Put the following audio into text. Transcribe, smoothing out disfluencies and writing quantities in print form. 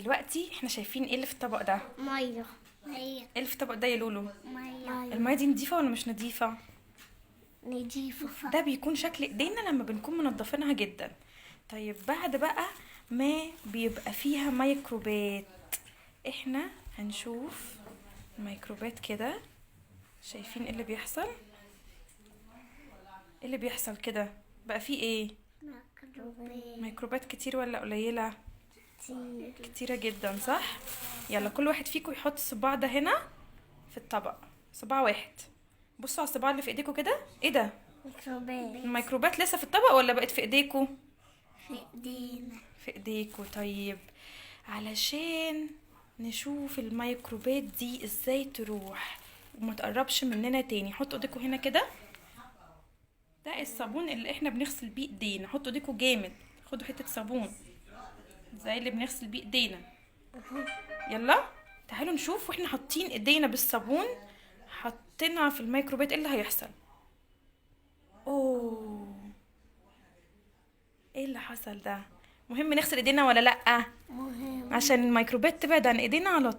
دلوقتي احنا شايفين ايه اللي في الطبق ده؟ ميه. ايه اللي في الطبق ده يا لولو؟ ميه الميه دي نضيفه ولا مش نضيفه؟ نضيفه. ده بيكون شكل ايدينا لما بنكون منضفينها جدا. طيب بعد بقى ما بيبقى فيها ميكروبات، احنا هنشوف الميكروبات كده. شايفين ايه اللي بيحصل؟ ايه اللي بيحصل كده؟ بقى فيه ايه؟ ميكروبات كتير ولا قليلة؟ كتيرة جدا، صح؟ يلا كل واحد فيكم يحط الصباع ده هنا في الطبق، صباع واحد. بصوا على الصباع اللي في ايديكم كده. ايه ده؟ ميكروبات الميكروبات لسه في الطبق ولا بقت في ايديكم؟ في ايدينا. في ايديكم. طيب علشان نشوف الميكروبات دي ازاي تروح وما تقربش مننا تاني، حطوا ايديكم هنا كده. ده الصابون اللي احنا بنغسل بيه ايدينا، حطوا ايديكم جامد، خدوا حتة صابون زي اللي بنغسل بيه ايدينا. يلا تعالوا نشوف واحنا حاطين ايدينا بالصابون حطينا في الميكروبات ايه اللي هيحصل. اوه، ايه اللي حصل ده؟ مهم نغسل ايدينا ولا لأ؟ مهم. عشان الميكروبات تبعد عن ايدينا على طول.